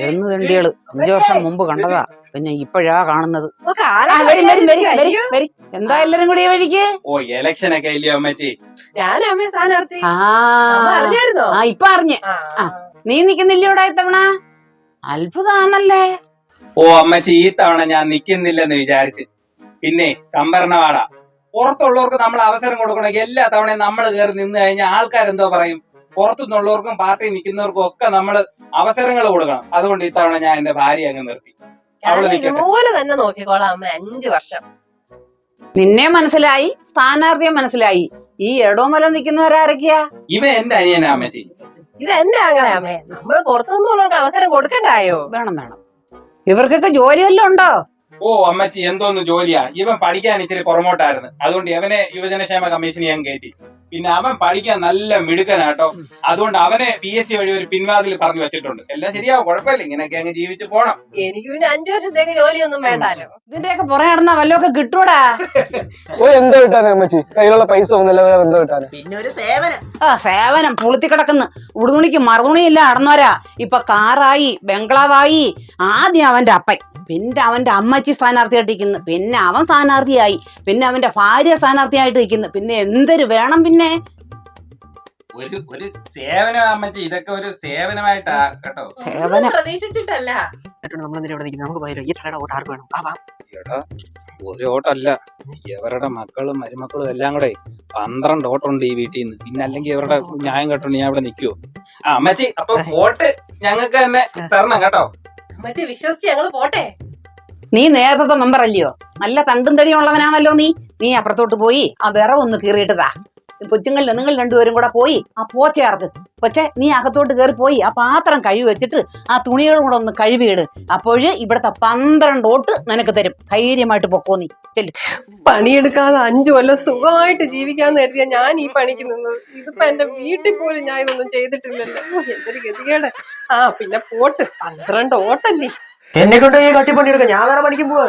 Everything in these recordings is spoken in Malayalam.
എന്ന് തണ്ടികള് 5 വർഷം മുമ്പ് കണ്ടതാ, പിന്നെ ഇപ്പോഴാ കാണുന്നത്. എന്താ എല്ലാരും കൂടി വഴിക്ക്? ഓ ഇലക്ഷൻ ഒക്കെ ഇല്ലയോ അമ്മച്ചി? ഇപ്പൊ അറിഞ്ഞ്. നീ നിക്കുന്നില്ലയോടാ ഇത്തവണ? അത്ഭുതാണല്ലേ. ഓ അമ്മച്ചി, ഈ തവണ ഞാൻ നിക്കുന്നില്ലെന്ന് വിചാരിച്ച്. പിന്നെ സംവരണവാട പുറത്തുള്ളവർക്ക് നമ്മൾ അവസരം കൊടുക്കണമെങ്കിൽ എല്ലാ തവണയും നമ്മൾ കയറി നിന്ന് കഴിഞ്ഞാൽ ആൾക്കാരെന്തോ പറയും. പുറത്തുനിന്നുള്ളവർക്കും പാർട്ടി നിൽക്കുന്നവർക്കും ഒക്കെ നമ്മൾ അവസരങ്ങൾ കൊടുക്കണം. അതുകൊണ്ട് ഇത്തവണ ഞാൻ എന്റെ ഭാര്യ അങ്ങ് നിർത്തി. തന്നെ നോക്കിക്കോളാം 5 വർഷം. നിന്നെ മനസ്സിലായി, സ്ഥാനാർത്ഥിയെ മനസ്സിലായി. ഈ എടോമലം നിൽക്കുന്നവരാരൊക്കെയാ? ഇവ എന്റെ അനിയനാ അമ്മച്ചി. ഇത് എന്റെ ആങ്ങളെ അമ്മേ. നമ്മള് പുറത്തുനിന്നുള്ളവർക്ക് അവസരം കൊടുക്കണ്ടായോ? വേണം. ഇവർക്കൊക്കെ ജോലി വല്ലതും ഉണ്ടോ? ഓ അമ്മച്ചി, എന്തോന്ന് ജോലിയാ. ഇവൻ പഠിക്കാൻ ഇച്ചിരി പുറമോട്ടായിരുന്നു. അതുകൊണ്ട് അവനെ യുവജനക്ഷേമ കമ്മീഷൻ ഞാൻ കയറ്റി. പിന്നെ അവൻ പഠിക്കാൻ നല്ല മിടുക്കനാട്ടോ. അതുകൊണ്ട് അവനെ PSC വഴി ഒരു പിൻവാതിൽ പറഞ്ഞു വെച്ചിട്ടുണ്ട്. എല്ലാം ശരിയാവും, കുഴപ്പമില്ല. ഇങ്ങനെയൊക്കെ അങ്ങ് ജീവിച്ചു പോണം. എനിക്ക് പിന്നെ 5 വർഷത്തേക്ക് ജോലിയൊന്നും വേണ്ടാലോ. ഇതിന്റെയൊക്കെ പുറകെ നടന്ന വല്ലതൊക്കെ കിട്ടൂടാ. ഓ എന്തോ കിട്ടാനാ അമ്മച്ചി? കയ്യിലുള്ള പൈസ ഒന്നുമില്ല, വേറെ എന്തോ കിട്ടാനാ? പിന്നെ ഒരു സേവനം. സേവനം പുളുത്തി കിടക്കുന്നു. ഉടുതുണിക്ക് മറുതുണിയില്ല നടന്നവരാ. ഇപ്പൊ കാറായി, ബംഗ്ലാവായി. ആദ്യം അവന്റെ അപ്പൻ, പിന്നെ അവന്റെ അമ്മച്ചി സ്ഥാനാർത്ഥിയായിട്ട് നിൽക്കുന്നു, പിന്നെ അവൻ സ്ഥാനാർത്ഥിയായി, പിന്നെ അവന്റെ ഭാര്യ സ്ഥാനാർത്ഥിയായിട്ട് നിൽക്കുന്നു. പിന്നെ എന്തൊരു വേണം? പിന്നെ ഒരു സേവനം അമ്മച്ചി, ഇതൊക്കെ ഒരു സേവനമായിട്ടാ കേട്ടോ. സേവനം പ്രതീക്ഷിച്ചിട്ടല്ല. ഒരു ഓട്ടല്ല, ഇവരുടെ മക്കളും മരുമക്കളും എല്ലാം കൂടെ 12 ഓട്ടമുണ്ട് ഈ വീട്ടിൽ നിന്ന്. പിന്നെ അല്ലെങ്കിൽ ഇവരുടെ ന്യായം കേട്ടോണ്ട് ഞാൻ ഇവിടെ നിൽക്കുവോ? അമ്മച്ചി, അപ്പൊ വോട്ട് ഞങ്ങൾക്ക് തന്നെ തരണം കേട്ടോ. അമ്മച്ചി വിശ്വസിച്ച് ഞങ്ങള് പോട്ടെ. നീ നേരത്തെ മെമ്പർ അല്ലയോ? നല്ല തണ്ടും തടിയും ഉള്ളവനാണല്ലോ നീ അപ്പുറത്തോട്ട് പോയി ആ വിറവൊന്ന് കീറിയിട്ടതാ. കൊച്ചുങ്ങളിൽ നിങ്ങൾ രണ്ടുപേരും കൂടെ പോയി ആ പോച്ചയാർക്ക് കൊച്ചെ, നീ അകത്തോട്ട് കയറി പോയി ആ പാത്രം കഴുകി വെച്ചിട്ട് ആ തുണികളും കൂടെ ഒന്ന് കഴുകിയിട്. അപ്പോഴ് ഇവിടത്തെ 12 വോട്ട് നിനക്ക് തരും. ധൈര്യമായിട്ട് പൊക്കോ നീ. ചെല്ലു. പണിയെടുക്കാതെ 5 കൊല്ലം സുഖമായിട്ട് ജീവിക്കാന്ന് കരുതിയാ ഞാൻ ഈ പണിക്ക് നിന്നത്. ഇതിപ്പോ എന്റെ വീട്ടിൽ പോലും ഞാൻ ഇതൊന്നും ചെയ്തിട്ടില്ലല്ലോ. എന്തൊരു ഗതികേട്. പിന്നെ പോട്ട് 12 ഓട്ടല്ലേ. എന്നെ കൊണ്ട് ഈ കട്ടിപ്പണിയെടുക്കാം. ഞാൻ വേറെ പണിക്കും പോവാ.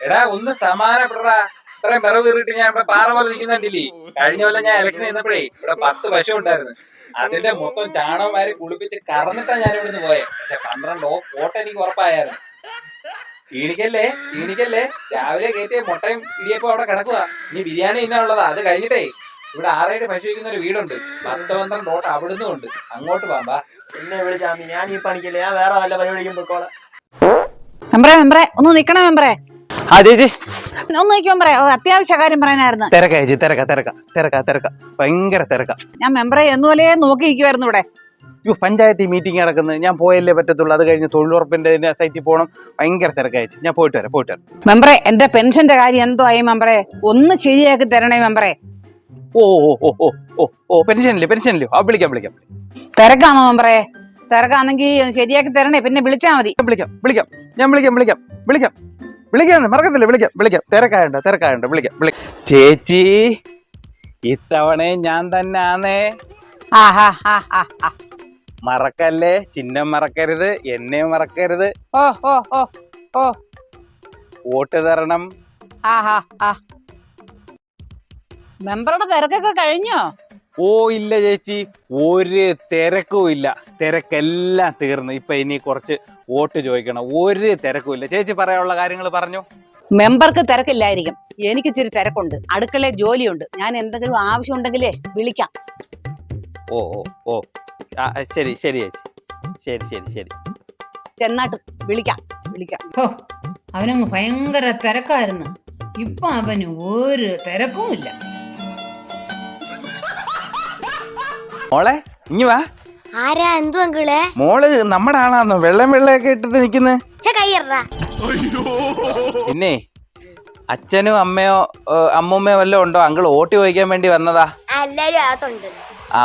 എടാ ഒന്ന് സമാനപ്പെടാ. ഇത്രയും വിറവ് കീറിയിട്ട് ഞാൻ ഇവിടെ പാറ പോലെ നിൽക്കുന്നുണ്ടില്ലേ? കഴിഞ്ഞ കൊല്ലം ഞാൻ ഇലക്ഷൻ ചെയ്യുന്നപ്പോഴേ ഇവിടെ 10 പശു ഉണ്ടായിരുന്നു. അതിന്റെ മൊത്തം ചാണകമാരി കുളിപ്പിച്ച് കറന്നിട്ടാ ഞാൻ ഇവിടുന്ന് പോയെ. പക്ഷെ 12 വോട്ട് എനിക്ക് ഉറപ്പായിരുന്നു. ക്ഷീണിക്കല്ലേ. രാവിലെ കയറ്റിയ മുട്ടയും ഇടിയപ്പം അവിടെ കിടക്കുക. ഇനി ബിരിയാണി ഇന്നുള്ളതാ. അത് കഴിഞ്ഞിട്ടേ ഇവിടെ 6-7 പശു വയ്ക്കുന്ന ഒരു വീടുണ്ട്. 10-12 വോട്ട് അവിടുന്ന് ഉണ്ട്. അങ്ങോട്ട് പോകാം. എന്നെ വിളിച്ചാ ഞാൻ ഈ പണിക്കില്ല. ഞാൻ വേറെ വല്ല പരിപാടിക്കും പൊക്കോളാം. മെമ്പറേ ഒന്ന് നിക്കണേ. മെമ്പറേ ചേച്ചി ഒന്ന് നിൽക്കും. അത്യാവശ്യ കാര്യം പറയാനായിരുന്നു. തിരക്കാ ചേച്ചി, തിരക്ക, ഭയങ്കര തിരക്കാ. ഞാൻ മെമ്പറെ എന്നുപോലെ നോക്കി നിൽക്കുമായിരുന്നു ഇവിടെ. പഞ്ചായത്ത് മീറ്റിംഗ് നടക്കുന്നത്. ഞാൻ പോയല്ലേ പറ്റത്തുള്ളൂ. അത് കഴിഞ്ഞ് തൊഴിലുറപ്പിന്റെ സൈറ്റിൽ പോകണം. ഭയങ്കര തിരക്കയച്ചു. ഞാൻ പോയിട്ട് വരാം. മെമ്പറെ എന്റെ പെൻഷന്റെ കാര്യം എന്തോ ആയി മെമ്പറെ? ഒന്ന് ശരിയാക്കി തരണേ മെമ്പറെ. ഓ പെൻഷനില്ലേ? വിളിക്കാം. തിരക്കാണോ മെമ്പറെ? തിരക്കാണെങ്കിൽ ശരിയാക്കി തരണേ. പിന്നെ വിളിച്ചാ മതി. വിളിക്കാം, മറക്കത്തില്ല. വിളിക്കാം. തിരക്കായുണ്ട്. വിളിക്കാം. ചേച്ചി, ഇത്തവണ ഞാൻ തന്നെ ആന്നേ. മറക്കല്ലേ, ചിഹ്നം മറക്കരുത്, എന്നെ മറക്കരുത്. വോട്ട് തരണം. മെമ്പറുടെ തിരക്കൊക്കെ കഴിഞ്ഞോ? ഓ ഇല്ല ചേച്ചി, ഒരു തിരക്കും ഇല്ല. തിരക്കെല്ലാം തീർന്നു. ഇപ്പൊ ഇനി കുറച്ച് വോട്ട് ചോദിക്കണം. ഒരു തിരക്കും ഇല്ല. ചേച്ചി പറയാനുള്ള കാര്യങ്ങൾ പറഞ്ഞു. മെമ്പർക്ക് തിരക്കില്ലായിരിക്കും. എനിക്ക് ഇച്ചിരി തിരക്കുണ്ട്. അടുക്കളയിൽ ജോലിയുണ്ട്. ഞാൻ എന്തെങ്കിലും ആവശ്യം ഉണ്ടെങ്കിലേ വിളിക്കാം. ഓ ശരി ചേച്ചി. ശരി. ചെന്നാട്ട് വിളിക്കാം. അവനങ്ങ് ഭയങ്കര തിരക്കായിരുന്നു. ഇപ്പൊ അവന് ഒരു തിരക്കും ഇല്ല. മോളെ ഇങ്ങ് വാ. ആരാ? എന്തു അങ്കിളെ? മോള് നമ്മുടെ ആളാന്നോ? വെള്ളയൊക്കെ ഇട്ടിട്ട് നിക്കുന്നേ? പിന്നെ അച്ഛനും അമ്മയോ അമ്മൂമ്മയോ വല്ലതും ഉണ്ടോ? അങ്കിൾ വോട്ട് ചോദിക്കാൻ വേണ്ടി വന്നതാ.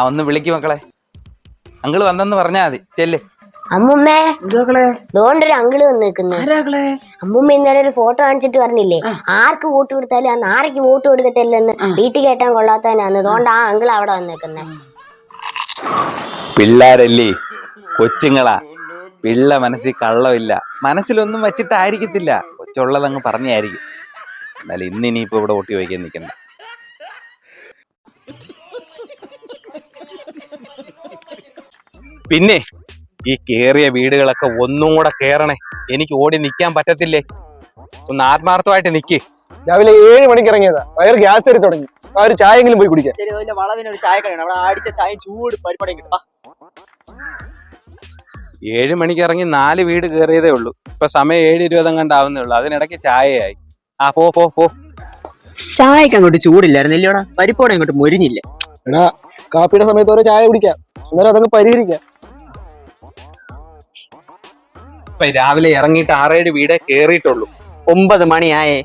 ഒന്ന് വിളിക്കും മക്കളെ. അങ്കിള് വന്നെന്ന് പറഞ്ഞാ മതി. ചെല്ല്. അമ്മൂമ്മേ, ഇതുകൊണ്ടൊരു അങ്കിള് വന്നേക്കുന്നേ. അമ്മൂമ്മ ഇന്നലെ ഒരു ഫോട്ടോ കാണിച്ചിട്ട് പറഞ്ഞില്ലേ, ആർക്ക് വോട്ട് കൊടുത്താലും ആ നാരയ്ക്ക് വോട്ട് കൊടുത്തിട്ടില്ലെന്ന് വീട്ടിൽ കേട്ടാൻ കൊള്ളാത്തവനാന്ന്. അതുകൊണ്ട് ആ അങ്കിൾ അവിടെ വന്നേക്കുന്നേ. പിള്ളേരല്ലേ, കൊച്ചുങ്ങളാ. പിള്ള മനസ്സിൽ കള്ളമില്ല. മനസ്സിലൊന്നും വെച്ചിട്ടായിരിക്കത്തില്ല. കൊച്ചുള്ളതങ്ങ് പറഞ്ഞായിരിക്കും. എന്നാലും ഇന്നിനിയിപ്പോ ഇവിടെ വോട്ട് ചോദിക്കാൻ നിൽക്കണ്ട. പിന്നെ ഈ കേറിയ വീടുകളൊക്കെ ഒന്നും കൂടെ കേറണേ. എനിക്ക് ഓടി നിക്കാൻ പറ്റത്തില്ലേ. ഒന്ന് ആത്മാർത്ഥമായിട്ട് നിക്ക്. രാവിലെ 7 മണിക്ക് ഇറങ്ങിയതാ, വയറ് ഗ്യാസ് കയറി തുടങ്ങി. ആ ഒരു ചായെങ്കിലും പോയി കുടിക്കാം. ശരി, അതിന്റെ വളവിന് ഒരു ചായ കഴിയണം. അവിടെ അടിച്ച ചായ ചൂട് പരിപാടി കിട്ടാം. 7 മണിക്ക് ഇറങ്ങി 4 വീട് കയറിയതേ ഉള്ളൂ. ഇപ്പൊ സമയം 7:20 കണ്ടാവുന്നേ ഉള്ളൂ. അതിനിടയ്ക്ക് ചായയായി. ആ പോ പോ പോ. ചായക്ക് അങ്ങോട്ട് ചൂടില്ലായിരുന്നു ഇല്ലയോടാ, പരിപ്പോടെ അങ്ങോട്ട് മൊരിഞ്ഞില്ല. എടാ, കാപ്പിയുടെ സമയത്ത് ഓരോ ചായ കുടിക്കാം, അന്നേരം അതങ്ങ് പരിഹരിക്കാം. ഇപ്പൊ രാവിലെ ഇറങ്ങിയിട്ട് 6-7 വീടേ കേറിയിട്ടുള്ളൂ. 9 മണിയായേ.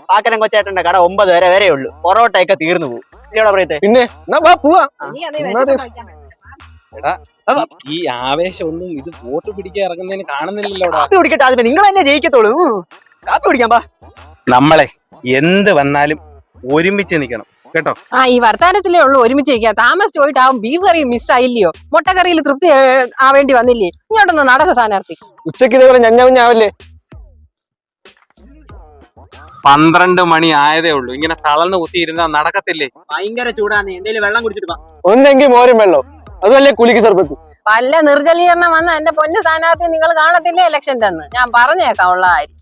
പാക്കരം കൊച്ചേട്ടന്റെ കട 9 വരെ ഉള്ളൂ. പൊറോട്ടയൊക്കെ തീർന്നു പോകും ഇല്ലയോടാ പറയത്തെ. പിന്നെ പോവാ. എടാ, ഈ ആവേശം ഒന്നും ഇത് വോട്ട് പിടിക്കാൻ ഇറങ്ങുന്നതിന് കാണുന്നില്ലല്ലോ. കാപ്പി കുടിക്കട്ടെ, അതിന് നിങ്ങൾ തന്നെ ജയിക്കത്തോളൂ. കാപ്പി കുടിക്കാം പാ. നമ്മളെ എന്ത് വന്നാലും ഒരുമിച്ച് നിൽക്കണം കേട്ടോ. ഈ വർത്താനത്തിലേ ഉള്ളൂ ഒരുമിച്ച് ഇരിക്കുക. താമസിച്ച് പോയിട്ടാവും ബീഫ് കറി മിസ്സായില്ലയോ, മുട്ടക്കറിയിൽ തൃപ്തി ആവേണ്ടി വന്നില്ലേ. ഇങ്ങോട്ടൊന്ന് നടക സ്ഥാനാർത്ഥി. ഉച്ചക്ക് ഇതേപോലെ ഞഞ്ഞാവല്ലേ. 12 മണി ആയതേ ഉള്ളൂ. ഇങ്ങനെ തളർന്ന് കുത്തിയിരുന്നാ നടക്കത്തില്ലേ. ഭയങ്കര ചൂടാണ്, എന്തേലും വെള്ളം കുടിച്ചിട്ട് ഒന്നെങ്കിൽ മോരും വെള്ളം, അതുമല്ലേ കുലിക്ക് സർബത്ത്. വല്ല നിർജ്ജലീകരണം വന്ന എന്റെ പൊന്ന് സ്ഥാനാർത്ഥി നിങ്ങൾ കാണത്തില്ലേ ഇലക്ഷന്റെ അന്ന്. ഞാൻ പറഞ്ഞേക്കാം ഉള്ള കാര്യം.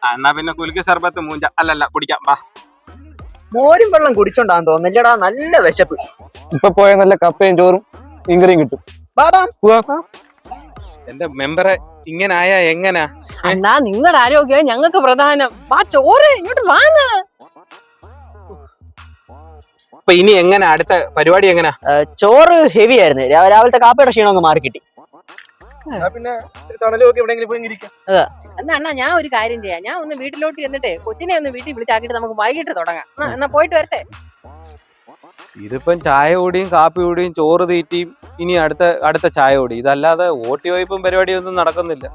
എന്നാ പിന്നെ കുലുക്ക് സർബത്ത് മൂഞ്ച അല്ലല്ല കുടിക്കാം. വാ. മോരും വെള്ളം കുടിച്ചോണ്ടാന്ന് തോന്നില്ലടാ, നല്ല വിശപ്പ്. ഇപ്പൊ പോയ നല്ല കപ്പയും ചോറും മീൻകറിയും കിട്ടും. എന്റെ മെമ്പറെ ഇങ്ങനെ ആയാ എങ്ങനാ? എന്നാ നിങ്ങളുടെ ആരോഗ്യം ഞങ്ങൾക്ക് പ്രധാനം. വാ ചോറ് ഇങ്ങോട്ട് വാങ്ങ്. ഇപ്പൊ ഇനി എങ്ങനെ അടുത്ത പരിപാടി എങ്ങനാ? ചോറ് ഹെവി ആയിരുന്നു, രാവിലത്തെ കാപ്പയുടെ ക്ഷീണം ഒന്ന് മാറി കിട്ടി. പിന്നെ തണലൊക്കെ എവിടെയെങ്കിലും പോയി ഇരിക്കാം. എന്നാ അണ്ണാ ഞാൻ ഒരു കാര്യം ചെയ്യാം. ഞാൻ ഒന്ന് വീട്ടിലോട്ട് ചെന്നിട്ടേ കൊച്ചിനെ ഒന്ന് വീട്ടിൽ വിളിച്ചാക്കിട്ട് നമുക്ക് വൈകിട്ട് തുടങ്ങാം. എന്നാ പോയിട്ട് വരട്ടെ. ഇതിപ്പം ചായ കൂടിയും കാപ്പി കൂടിയും ചോറ് തീറ്റിയും ഇനി അടുത്ത ചായ കൂടി. ഇതല്ലാതെ വോട്ട് ചോയ്പും പരിപാടിയൊന്നും നടക്കുന്നില്ല.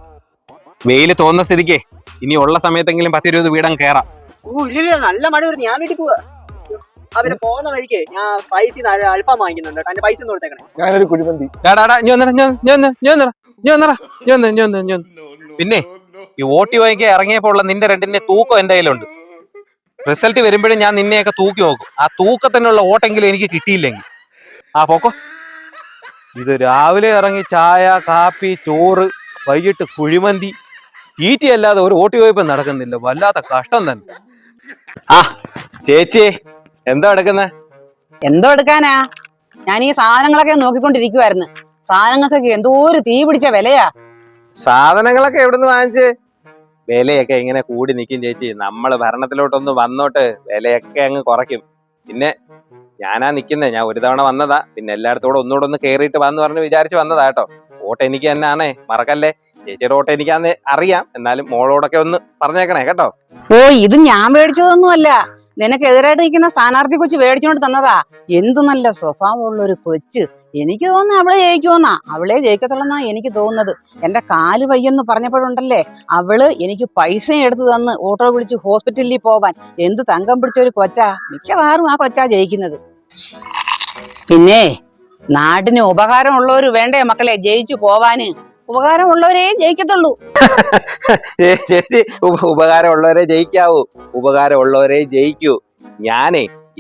വെയില് തോന്നുന്ന സ്ഥിതിക്ക് ഇനി ഉള്ള സമയത്തെങ്കിലും 10-20 വീടം കേറാം. ഇല്ല, നല്ല മഴ വരുന്നു. ഞാൻ വീട്ടിൽ പോവാ. അവരെ പോകുന്ന വഴിക്ക് ഞാൻ സ്പൈസി അൽഫാം വാങ്ങിക്കുന്നുണ്ട്. അതിന്റെ പൈസ ഒന്ന് കൊടുത്തേക്കണേ. ഞാനൊരു കുഴിമന്തി. പിന്നെ ഈ വോട്ട് ചോദിക്കാൻ ഇറങ്ങിയപ്പോൾ ഉള്ള നിന്റെ രണ്ടിന്റെ തൂക്കം എന്റെ കയ്യിലുണ്ട്. റിസൾട്ട് വരുമ്പോഴും ഞാൻ നിന്നെയൊക്കെ തൂക്കി നോക്കും. ആ തൂക്കത്തിനുള്ള വോട്ടെങ്കിലും എനിക്ക് കിട്ടിയില്ലെങ്കിൽ പോക്കോ. ഇത് രാവിലെ ഇറങ്ങി ചായ കാപ്പി ചോറ്, വൈകിട്ട് കുഴിമന്തി, തീറ്റി അല്ലാതെ ഒരു വോട്ട് ചോദിപ്പം നടക്കുന്നില്ല. വല്ലാത്ത കഷ്ടം തന്നെ. ചേച്ചി എന്തോ എടുക്കുന്നേ? എന്തോ എടുക്കാനാ, ഞാൻ ഈ സാധനങ്ങളൊക്കെ നോക്കിക്കൊണ്ടിരിക്കുവായിരുന്നു. സാധനങ്ങൾക്കൊക്കെ എന്തോ ഒരു തീ പിടിച്ച വിലയാ. സാധനങ്ങളൊക്കെ എവിടുന്ന് വാങ്ങിച്ച്? വിലയൊക്കെ ഇങ്ങനെ കൂടി നിൽക്കും ചേച്ചി. നമ്മള് ഭരണത്തിലോട്ടൊന്ന് വന്നോട്ട് വിലയൊക്കെ അങ്ങ് കുറയ്ക്കും. പിന്നെ ഞാനാ നിക്കുന്നേ, ഞാൻ ഒരു തവണ വന്നതാ. പിന്നെ എല്ലായിടത്തോടെ ഒന്നുകൂടെ ഒന്ന് കേറിയിട്ട് വന്ന് പറഞ്ഞ് വിചാരിച്ച് വന്നതാ കേട്ടോ. വോട്ട് എനിക്ക് തന്നെയാണേ, മറക്കല്ലേ. ചേച്ചിയുടെ വോട്ട് എനിക്കാന്ന് അറിയാം, എന്നാലും മോളോടൊക്കെ ഒന്ന് പറഞ്ഞേക്കണേ കേട്ടോ. ഇത് ഞാൻ മേടിച്ചതൊന്നുമല്ല, നിനക്കെതിരായിട്ട് നിൽക്കുന്ന സ്ഥാനാർത്ഥി കൊച്ച് മേടിച്ചോണ്ട് തന്നതാ. എന്ത് നല്ല സ്വഭാവമുള്ള ഒരു കൊച്ച്. എനിക്ക് തോന്നുന്നു അവളെ ജയിക്കുമെന്നാ. അവളെ ജയിക്കത്തുള്ളെന്നാ എനിക്ക് തോന്നുന്നത്. എന്റെ കാല് വയ്യെന്ന് പറഞ്ഞപ്പോഴുണ്ടല്ലേ, അവള് എനിക്ക് പൈസ എടുത്തു തന്ന് ഓട്ടോ വിളിച്ച് ഹോസ്പിറ്റലിൽ പോവാൻ. എന്ത് തങ്കം പിടിച്ചൊരു കൊച്ചാ. മിക്കവാറും ആ കൊച്ചാ ജയിക്കുന്നത്. പിന്നെ നാടിന് ഉപകാരമുള്ളവര് വേണ്ടേ മക്കളെ ജയിച്ചു പോവാന്. ഉപകാരമുള്ളവരേ ജയിക്കത്തുള്ളൂ. ചേച്ചി ഉപകാരമുള്ളവരെ ജയിക്കാവൂ, ഉപകാരമുള്ളവരെ ജയിക്കൂ.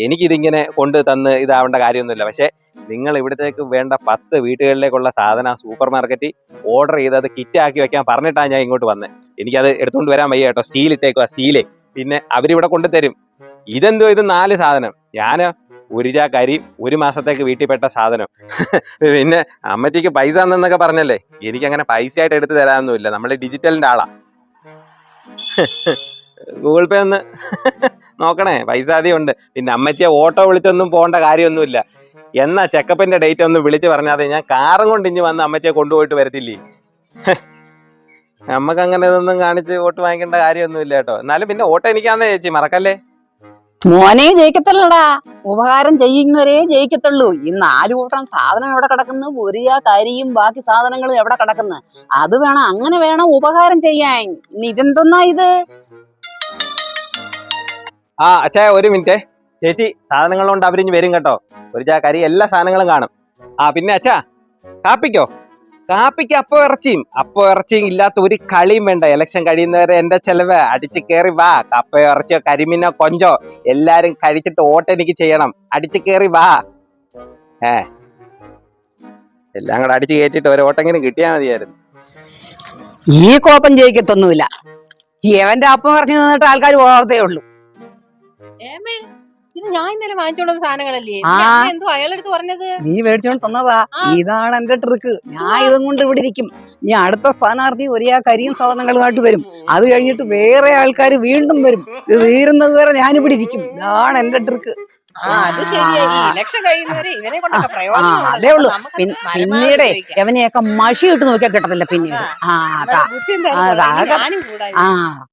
എനിക്കിതിങ്ങനെ കൊണ്ട് തന്ന് ഇതാവേണ്ട കാര്യമൊന്നുമില്ല. പക്ഷെ നിങ്ങൾ ഇവിടത്തേക്ക് വേണ്ട 10 വീട്ടുകളിലേക്കുള്ള സാധനം സൂപ്പർ മാർക്കറ്റിൽ ഓർഡർ ചെയ്ത് അത് കിറ്റ് ആക്കി വെക്കാൻ പറഞ്ഞിട്ടാണ് ഞാൻ ഇങ്ങോട്ട് വന്നത്. എനിക്കത് എടുത്തുകൊണ്ട് വരാൻ വയ്യ കേട്ടോ. സ്റ്റീൽ ഇട്ടേക്കുവാ, സ്റ്റീല്. പിന്നെ അവരിവിടെ കൊണ്ടുതരും. ഇതെന്തോ ഇത് 4 സാധനം. ഞാൻ ഒരു ചാക്ക് അരി, 1 മാസത്തേക്ക് വീട്ടിൽ പെട്ട സാധനം. പിന്നെ അമ്മച്ചിക്ക് പൈസ തന്നെന്നൊക്കെ പറഞ്ഞല്ലേ, എനിക്കങ്ങനെ പൈസ ആയിട്ട് എടുത്ത് തരാനൊന്നുമില്ല. നമ്മൾ ഡിജിറ്റലിന്റെ ആളാ. ഗൂഗിൾ പേ ഒന്ന് നോക്കണേ, പൈസ അധികം ഉണ്ട്. പിന്നെ അമ്മച്ചിയെ ഓട്ടോ വിളിച്ചൊന്നും പോകേണ്ട കാര്യമൊന്നുമില്ല. എന്നാ ചെക്കപ്പിന്റെ ഡേറ്റ് ഒന്ന് വിളിച്ച് പറഞ്ഞാൽ ഞാൻ കാറും കൊണ്ട് ഇഞ്ഞ് വന്ന് അമ്മച്ചിയെ കൊണ്ടുപോയിട്ട് വരത്തില്ലേ. നമ്മക്ക് അങ്ങനെ ഇതൊന്നും കാണിച്ച് വോട്ട് വാങ്ങിക്കേണ്ട കാര്യമൊന്നുമില്ല കേട്ടോ. എന്നാലും പിന്നെ വോട്ട് എനിക്കാന്നേ ചേച്ചി, മറക്കല്ലേ. മോനെ ജയിക്കത്തുള്ളടാ, ഉപകാരം ചെയ്യുന്നവരേ ജയിക്കത്തുള്ളൂ. ഈ 4 കൂട്ടം സാധനം എവിടെ കിടക്കുന്നു, പൊരിയ കരിയും ബാക്കി സാധനങ്ങളും എവിടെ കിടക്കുന്നു. അത് വേണം, അങ്ങനെ വേണം ഉപകാരം ചെയ്യാൻ. ഇനി ഇതെന്തൊന്നാ ഇത്? അച്ഛാ ഒരു മിനിറ്റ്. ചേച്ചി സാധനങ്ങൾ കൊണ്ട് അവരിഞ്ഞ് വരും കേട്ടോ. ഒരു ചാ കരി എല്ലാ സാധനങ്ങളും കാണും. പിന്നെ അച്ഛാ കാപ്പിക്കോ? കാപ്പിക്ക് അപ്പോ ഇറച്ചിയും ഇല്ലാത്ത ഒരു കളിയും വേണ്ട. ഇലക്ഷൻ കഴിയുന്നവരെ എന്റെ ചെലവ്. അടിച്ചു കയറി വാ. കപ്പയോ ഇറച്ചിയോ കരിമീനോ കൊഞ്ചോ എല്ലാരും കഴിച്ചിട്ട് വോട്ട് എനിക്ക് ചെയ്യണം. അടിച്ചു കയറി വാ. എല്ലാം കൂടെ അടിച്ചു കയറ്റിട്ട് ഒരു ഓട്ടെങ്കിലും കിട്ടിയാൽ മതിയായിരുന്നു. ഈ കോപ്പം ജയിക്കത്തൊന്നുമില്ല. എവന്റെ അപ്പം പറഞ്ഞു നിന്നിട്ട് ആൾക്കാർ പോകത്തേ ഉള്ളൂ. ഇത് ഞാൻ ഇന്നലെ വാങ്ങിച്ചോണ്ടുന്ന സാധനങ്ങളല്ലേ? ആ. ഞാൻ എന്തോ അയാളെടുത്ത് പറഞ്ഞത്? നീ മേടിച്ചോണ്ട് തന്നതാ. ഇതാണ് എന്റെ ട്രിക്ക്. ഞാൻ ഇതും കൊണ്ട് ഇവിടെ ഇരിക്കും. ഇനി അടുത്ത സ്ഥാനാർത്ഥി ഒരേ കരിയും സാധനങ്ങളുമായിട്ട് വരും. അത് കഴിഞ്ഞിട്ട് വേറെ ആൾക്കാർ വീണ്ടും വരും. ഇത് തീരുന്നത് വരെ ഞാനിവിടെ ഇരിക്കും. ഇതാണ് എന്റെ ട്രിക്ക്. അത് ശരിയാ. ഈ ഇലക്ഷൻ കഴിയുന്നവരെ ഇവനെ കൊണ്ടൊക്കെ പ്രയോജനം അതേ ഉള്ളൂ. പിന്നീടേ എവനെയൊക്കെ മഷി ഇട്ട് നോക്കിയാൽ കിട്ടത്തില്ല പിന്നീട്. ബുദ്ധി എന്തായാലും അതാ. കൊള്ളാം. ഞാനും കൂടാ. ആ